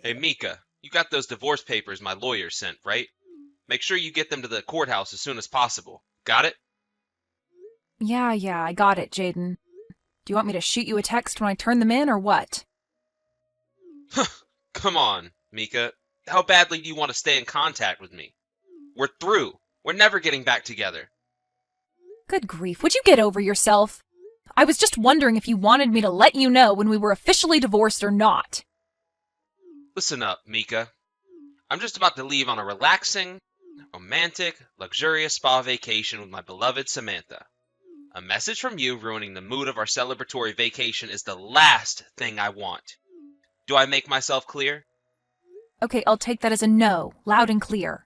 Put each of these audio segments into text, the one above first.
Hey, Mika, you got those divorce papers my lawyer sent, right? Make sure you get them to the courthouse as soon as possible. Got it? Yeah, I got it, Jaden. Do you want me to shoot you a text when I turn them in, or what? Come on, Mika. How badly do you want to stay in contact with me? We're through. We're never getting back together. Good grief, would you get over yourself? I was just wondering if you wanted me to let you know when we were officially divorced or not. Listen up, Mika. I'm just about to leave on a relaxing, romantic, luxurious spa vacation with my beloved Samantha. A message from you ruining the mood of our celebratory vacation is the last thing I want. Do I make myself clear? Okay, I'll take that as a no, loud and clear.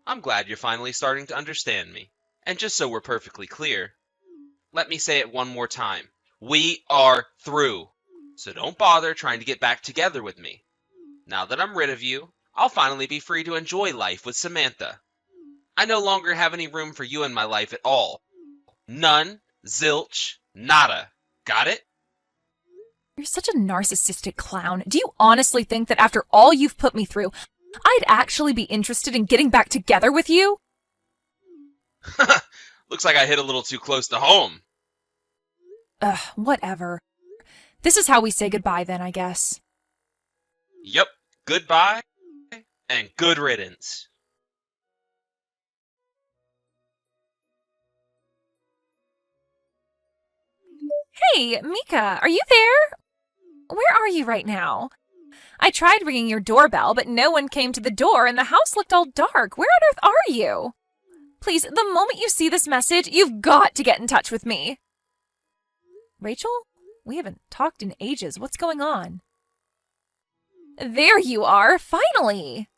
I'm glad you're finally starting to understand me. And just so we're perfectly clear, let me say it one more time. We are through. So don't bother trying to get back together with me. Now that I'm rid of you, I'll finally be free to enjoy life with Samantha. I no longer have any room for you in my life at all. None, zilch, nada. Got it? You're such a narcissistic clown. Do you honestly think that after all you've put me through, I'd actually be interested in getting back together with you? Looks like I hit a little too close to home. Ugh, whatever. This is how we say goodbye then, I guess. Yep, goodbye and good riddance. Hey, Mika, are you there? Where are you right now? I tried ringing your doorbell, but no one came to the door and the house looked all dark. Where on earth are you? Please, the moment you see this message, you've got to get in touch with me. Rachel? We haven't talked in ages. What's going on? There you are, finally!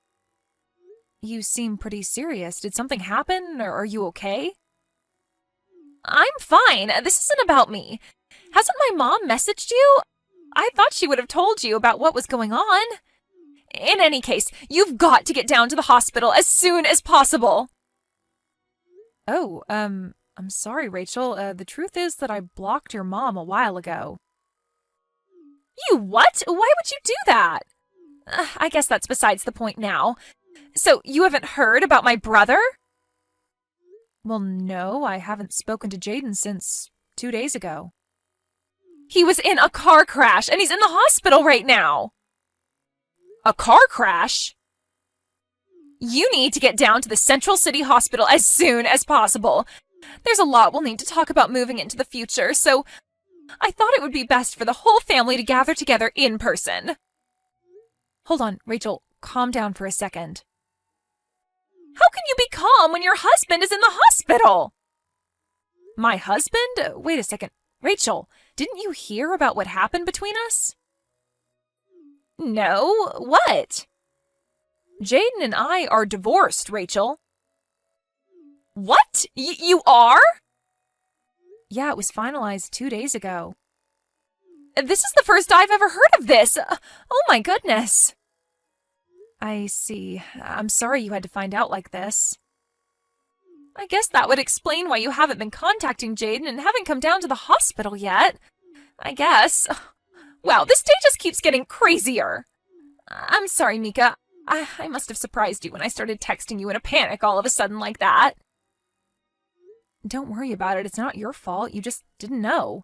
You seem pretty serious. Did something happen, or are you okay? I'm fine. This isn't about me. Hasn't my mom messaged you? I thought she would have told you about what was going on. In any case, you've got to get down to the hospital as soon as possible. Oh, I'm sorry, Rachel. The truth is that I blocked your mom a while ago. You what? Why would you do that? I guess that's besides the point now. So, you haven't heard about my brother? Well, no, I haven't spoken to Jaden since 2 days ago. He was in a car crash, and he's in the hospital right now. A car crash? You need to get down to the Central City Hospital as soon as possible. There's a lot we'll need to talk about moving into the future, so I thought it would be best for the whole family to gather together in person. Hold on, Rachel, calm down for a second. How can you be calm when your husband is in the hospital? My husband? Wait a second. Rachel, didn't you hear about what happened between us? No, what? Jaden and I are divorced, Rachel. What? You are? Yeah, it was finalized 2 days ago. This is the first I've ever heard of this. Oh my goodness. I see. I'm sorry you had to find out like this. I guess that would explain why you haven't been contacting Jaden and haven't come down to the hospital yet. I guess. Wow, this day just keeps getting crazier. I'm sorry, Mika. I must have surprised you when I started texting you in a panic all of a sudden like that. Don't worry about it. It's not your fault. You just didn't know.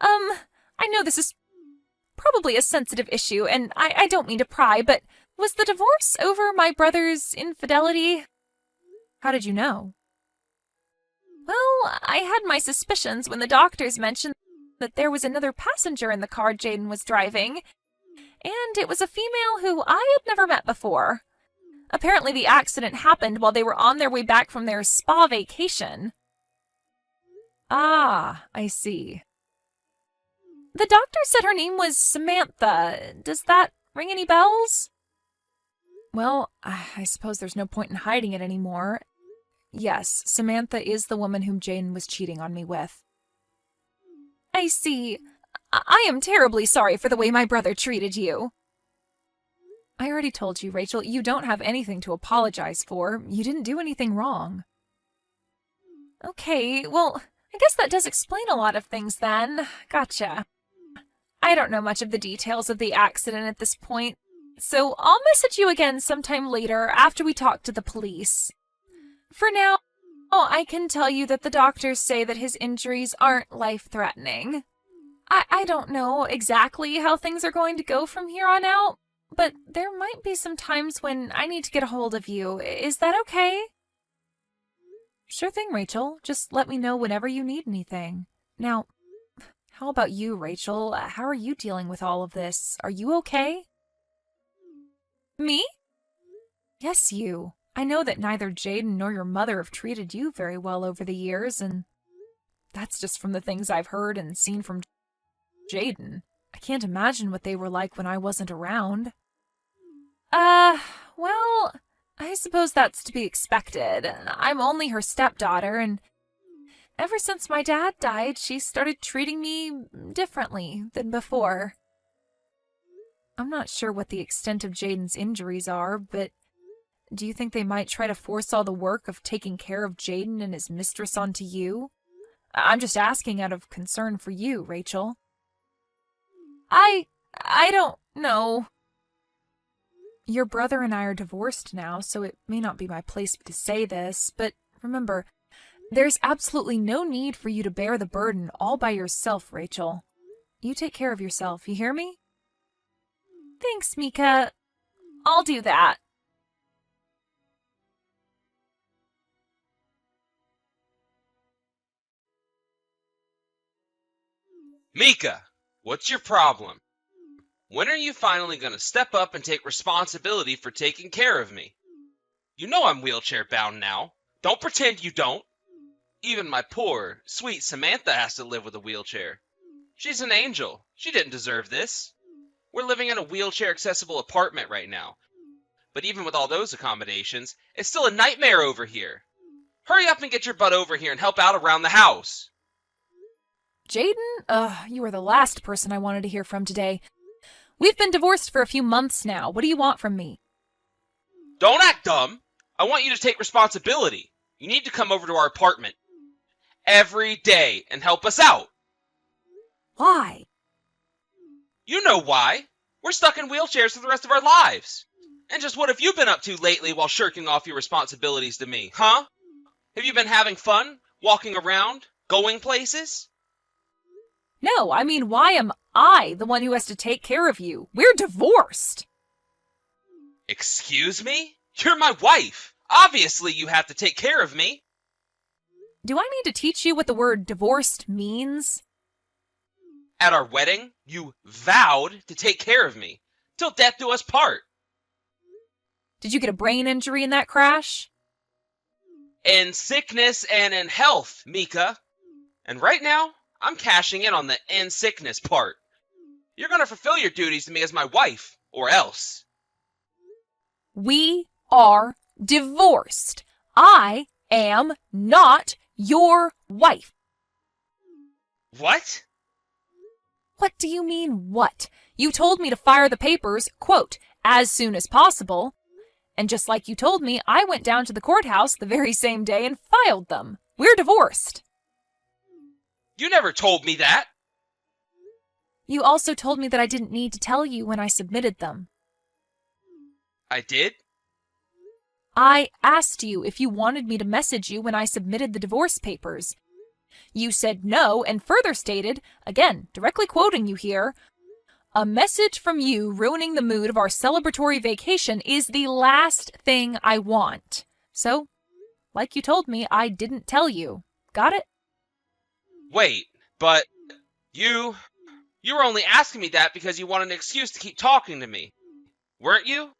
I know this is probably a sensitive issue, and I don't mean to pry, but was the divorce over my brother's infidelity? How did you know? Well, I had my suspicions when the doctors mentioned that there was another passenger in the car Jaden was driving, and it was a female who I had never met before. Apparently the accident happened while they were on their way back from their spa vacation. Ah, I see. The doctor said her name was Samantha. Does that ring any bells? Well, I suppose there's no point in hiding it anymore. Yes, Samantha is the woman whom Jane was cheating on me with. I see. I am terribly sorry for the way my brother treated you. I already told you, Rachel, you don't have anything to apologize for. You didn't do anything wrong. Okay, well, I guess that does explain a lot of things then. Gotcha. I don't know much of the details of the accident at this point, so I'll message you again sometime later after we talk to the police. For now, I can tell you that the doctors say that his injuries aren't life-threatening. I don't know exactly how things are going to go from here on out, but there might be some times when I need to get a hold of you. Is that okay? Sure thing, Rachel. Just let me know whenever you need anything. Now, how about you, Rachel? How are you dealing with all of this? Are you okay? Me? Yes, you. I know that neither Jaden nor your mother have treated you very well over the years, and that's just from the things I've heard and seen from Jaden. I can't imagine what they were like when I wasn't around. Well, I suppose that's to be expected. I'm only her stepdaughter, and ever since my dad died, she started treating me differently than before. I'm not sure what the extent of Jaden's injuries are, but do you think they might try to force all the work of taking care of Jaden and his mistress onto you? I'm just asking out of concern for you, Rachel. I don't know. Your brother and I are divorced now, so it may not be my place to say this, but remember, there's absolutely no need for you to bear the burden all by yourself, Rachel. You take care of yourself, you hear me? Thanks, Mika. I'll do that. Mika, what's your problem? When are you finally going to step up and take responsibility for taking care of me? You know I'm wheelchair bound now. Don't pretend you don't. Even my poor, sweet Samantha has to live with a wheelchair. She's an angel. She didn't deserve this. We're living in a wheelchair-accessible apartment right now. But even with all those accommodations, it's still a nightmare over here. Hurry up and get your butt over here and help out around the house. Jaden, you are the last person I wanted to hear from today. We've been divorced for a few months now. What do you want from me? Don't act dumb. I want you to take responsibility. You need to come over to our apartment every day and help us out. Why? You know why. We're stuck in wheelchairs for the rest of our lives. And just what have you been up to lately while shirking off your responsibilities to me, huh? Have you been having fun, walking around, going places? No, I mean, why am I the one who has to take care of you? We're divorced. Excuse me? You're my wife. Obviously you have to take care of me. Do I need to teach you what the word divorced means? At our wedding, you vowed to take care of me, till death do us part. Did you get a brain injury in that crash? In sickness and in health, Mika. And right now, I'm cashing in on the in sickness part. You're gonna fulfill your duties to me as my wife, or else. We are divorced. I am not your wife. What? What do you mean, what? You told me to fire the papers, quote, as soon as possible. And just like you told me, I went down to the courthouse the very same day and filed them. We're divorced. You never told me that. You also told me that I didn't need to tell you when I submitted them. I did? I asked you if you wanted me to message you when I submitted the divorce papers. You said no and further stated, again, directly quoting you here, "A message from you ruining the mood of our celebratory vacation is the last thing I want." So, like you told me, I didn't tell you. Got it? Wait, but you were only asking me that because you wanted an excuse to keep talking to me, weren't you?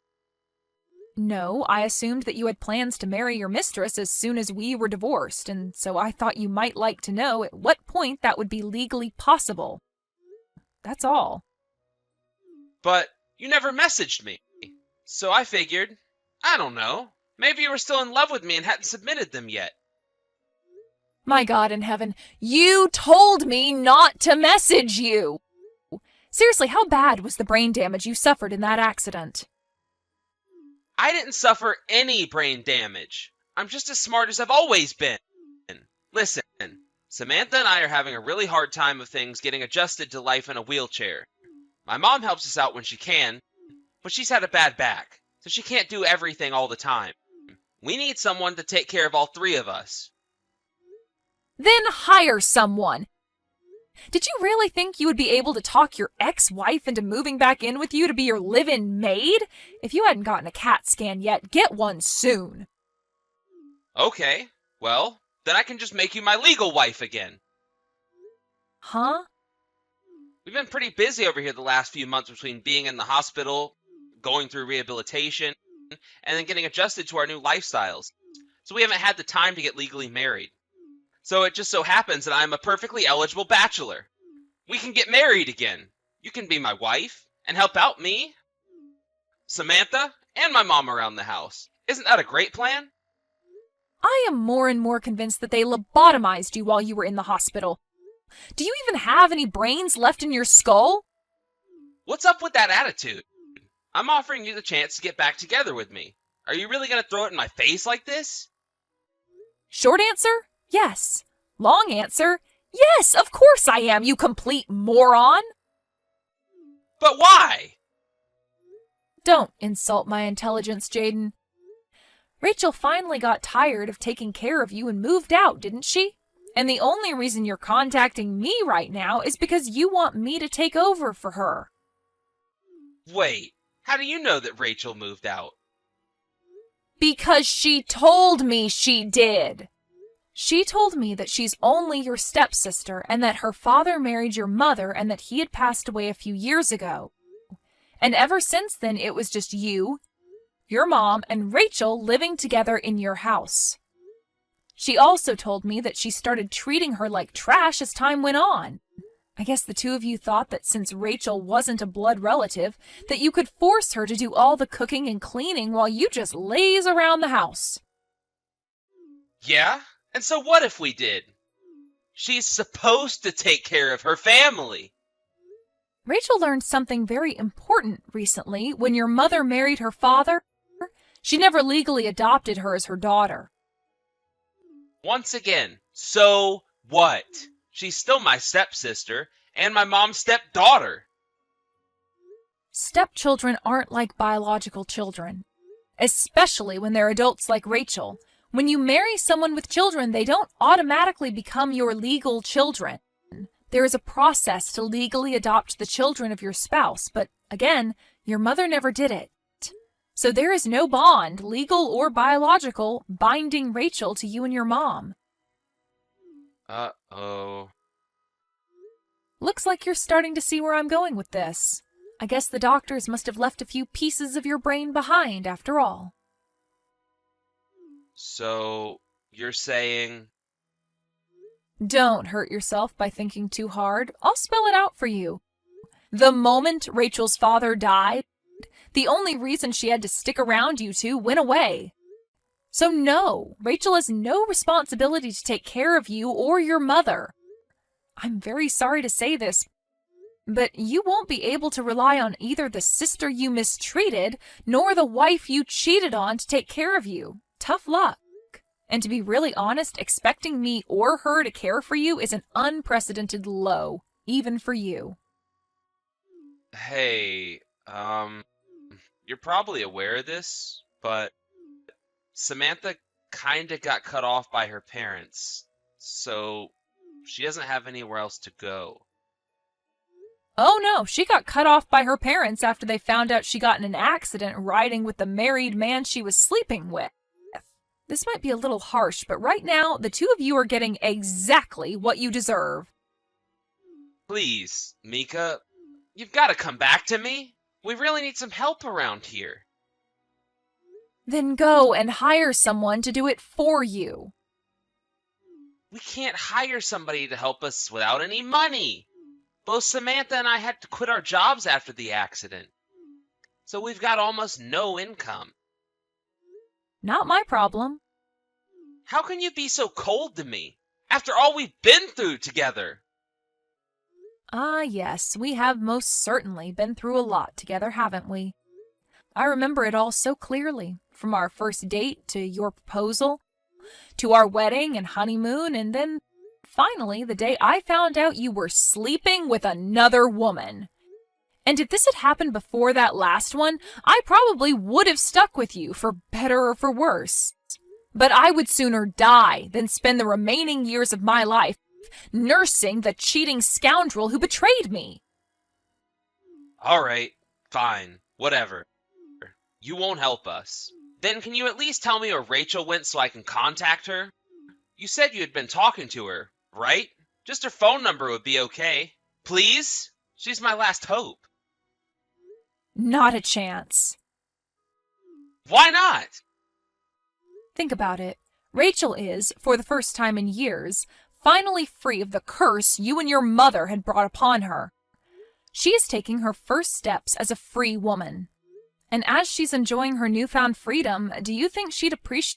No, I assumed that you had plans to marry your mistress as soon as we were divorced, and so I thought you might like to know at what point that would be legally possible. That's all. But you never messaged me, so I figured, I don't know, maybe you were still in love with me and hadn't submitted them yet. My God in heaven, you told me not to message you! Seriously, how bad was the brain damage you suffered in that accident? I didn't suffer any brain damage. I'm just as smart as I've always been. Listen, Samantha and I are having a really hard time of things getting adjusted to life in a wheelchair. My mom helps us out when she can, but she's had a bad back, so she can't do everything all the time. We need someone to take care of all three of us. Then hire someone. Did you really think you would be able to talk your ex-wife into moving back in with you to be your live-in maid? If you hadn't gotten a CAT scan yet, get one soon. Okay, well, then I can just make you my legal wife again. Huh? We've been pretty busy over here the last few months between being in the hospital, going through rehabilitation, and then getting adjusted to our new lifestyles. So we haven't had the time to get legally married. So it just so happens that I'm a perfectly eligible bachelor. We can get married again. You can be my wife and help out me, Samantha, and my mom around the house. Isn't that a great plan? I am more and more convinced that they lobotomized you while you were in the hospital. Do you even have any brains left in your skull? What's up with that attitude? I'm offering you the chance to get back together with me. Are you really going to throw it in my face like this? Short answer, yes. Long answer, yes, of course I am, you complete moron. But why? Don't insult my intelligence, Jaden. Rachel finally got tired of taking care of you and moved out, didn't she? And the only reason you're contacting me right now is because you want me to take over for her. Wait, how do you know that Rachel moved out? Because she told me she did. She told me that she's only your stepsister and that her father married your mother and that he had passed away a few years ago. And ever since then, it was just you, your mom, and Rachel living together in your house. She also told me that she started treating her like trash as time went on. I guess the two of you thought that since Rachel wasn't a blood relative, that you could force her to do all the cooking and cleaning while you just laze around the house. Yeah? And so what if we did? She's supposed to take care of her family. Rachel learned something very important recently. When your mother married her father, she never legally adopted her as her daughter. Once again, so what? She's still my stepsister and my mom's stepdaughter. Stepchildren aren't like biological children, especially when they're adults like Rachel. When you marry someone with children, they don't automatically become your legal children. There is a process to legally adopt the children of your spouse, but again, your mother never did it. So there is no bond, legal or biological, binding Rachel to you and your mom. Uh-oh. Looks like you're starting to see where I'm going with this. I guess the doctors must have left a few pieces of your brain behind after all. So, you're saying... Don't hurt yourself by thinking too hard. I'll spell it out for you. The moment Rachel's father died, the only reason she had to stick around you two went away. So no, Rachel has no responsibility to take care of you or your mother. I'm very sorry to say this, but you won't be able to rely on either the sister you mistreated nor the wife you cheated on to take care of you. Tough luck. And to be really honest, expecting me or her to care for you is an unprecedented low, even for you. Hey, you're probably aware of this, but Samantha kinda got cut off by her parents, so she doesn't have anywhere else to go. Oh no, she got cut off by her parents after they found out she got in an accident riding with the married man she was sleeping with. This might be a little harsh, but right now, the two of you are getting exactly what you deserve. Please, Mika, you've got to come back to me. We really need some help around here. Then go and hire someone to do it for you. We can't hire somebody to help us without any money. Both Samantha and I had to quit our jobs after the accident, so we've got almost no income. Not my problem. How can you be so cold to me after all we've been through together? Ah, yes, we have most certainly been through a lot together, haven't we? I remember it all so clearly, from our first date to your proposal, to our wedding and honeymoon, and then finally the day I found out you were sleeping with another woman. And if this had happened before that last one, I probably would have stuck with you, for better or for worse. But I would sooner die than spend the remaining years of my life nursing the cheating scoundrel who betrayed me. All right, fine, whatever. You won't help us. Then can you at least tell me where Rachel went so I can contact her? You said you had been talking to her, right? Just her phone number would be okay. Please? She's my last hope. Not a chance. Why not? Think about it. Rachel is, for the first time in years, finally free of the curse you and your mother had brought upon her. She is taking her first steps as a free woman. And as she's enjoying her newfound freedom, do you think she'd appreciate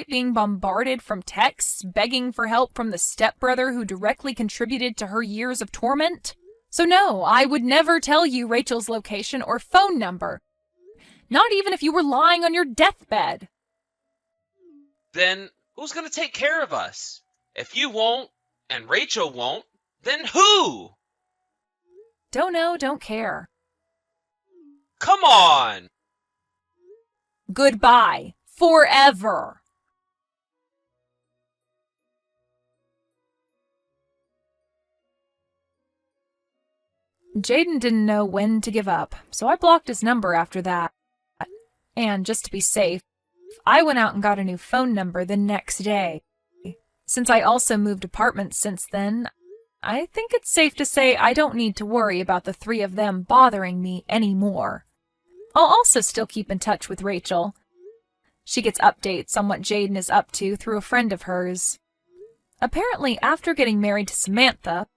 being bombarded from texts begging for help from the stepbrother who directly contributed to her years of torment? So no, I would never tell you Rachel's location or phone number. Not even if you were lying on your deathbed. Then who's going to take care of us? If you won't, and Rachel won't, then who? Don't know, don't care. Come on! Goodbye. Forever. Jaden didn't know when to give up, so I blocked his number after that. And just to be safe, I went out and got a new phone number the next day. Since I also moved apartments since then, I think it's safe to say I don't need to worry about the three of them bothering me anymore. I'll also still keep in touch with Rachel. She gets updates on what Jaden is up to through a friend of hers. Apparently, after getting married to Samantha,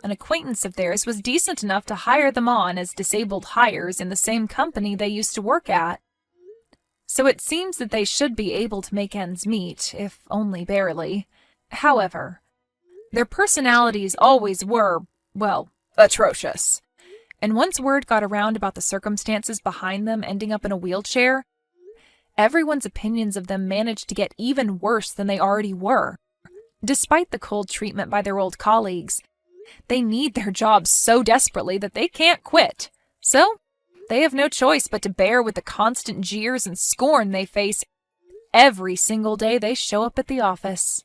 an acquaintance of theirs was decent enough to hire them on as disabled hires in the same company they used to work at. So it seems that they should be able to make ends meet, if only barely. However, their personalities always were, well, atrocious. And once word got around about the circumstances behind them ending up in a wheelchair, everyone's opinions of them managed to get even worse than they already were. Despite the cold treatment by their old colleagues, they need their jobs so desperately that they can't quit. So, they have no choice but to bear with the constant jeers and scorn they face every single day they show up at the office.